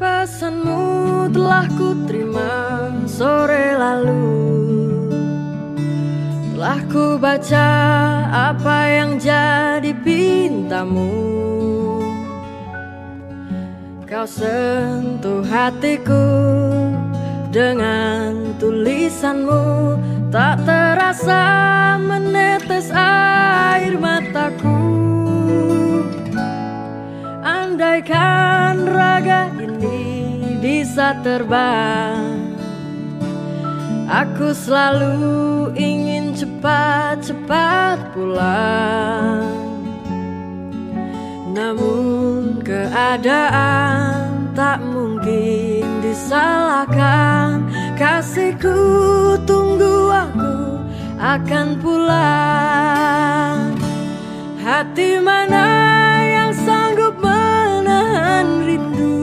Pesanmu telah ku terima sore lalu. Telah ku baca apa yang jadi pintamu. Kau sentuh hatiku dengan tulisanmu. Tak terasa menetes air mataku. Andaikan raga ini bisa terbang, aku selalu ingin cepat-cepat pulang. Namun keadaan tak mungkin disalahkan. Kasihku, tunggu, aku akan pulang. Hati mana yang sanggup menahan rindu?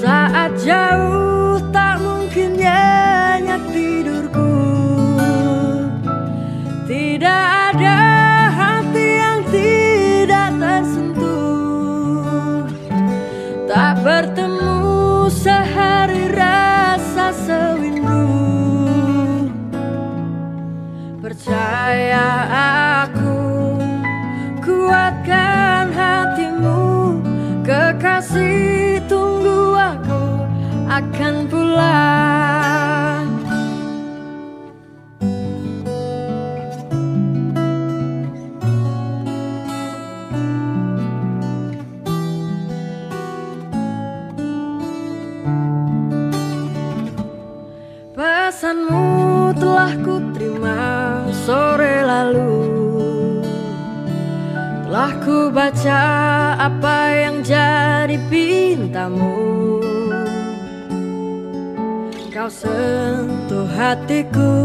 Saat jauh tak mungkin nyenyak tidurku. Tidak ada hati yang tidak tersentuh. Tak bertemu sehari rasa sewindu. Percaya aku, kuatkan hatimu. Kekasih, tunggu, aku akan pulang. Pesanmu telah ku terima sore lalu. Telah ku baca apa yang jadi pintamu. Kau sentuh hatiku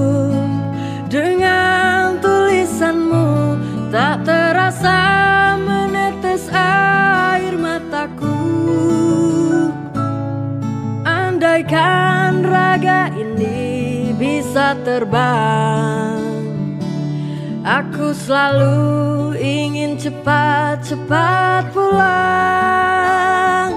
dengan tulisanmu. Tak terasa menetes air mataku. Andaikan raga ini bisa terbang, aku selalu ingin cepat-cepat pulang.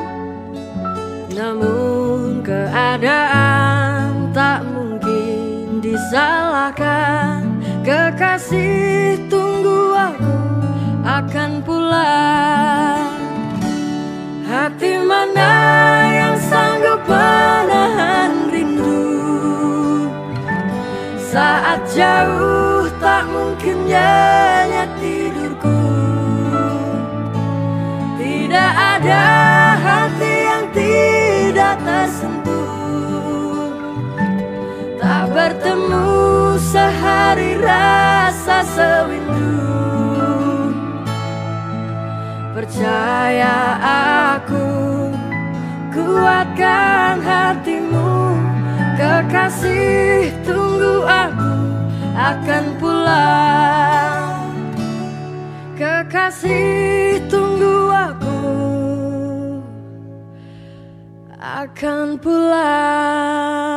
Namun keadaan tak mungkin disalahkan. Kekasih, tunggu, aku akan pulang. Hati mana yang sanggup menahan rindu? Saat jauh tak mungkin nyenyak tidurku. Tidak ada hati yang tidak tersentuh. Tak bertemu sehari rasa sewindu. Percaya aku, kuatkan hatimu. Kekasih, tunggu, aku akan pulang. Kekasih, tunggu, aku akan pulang.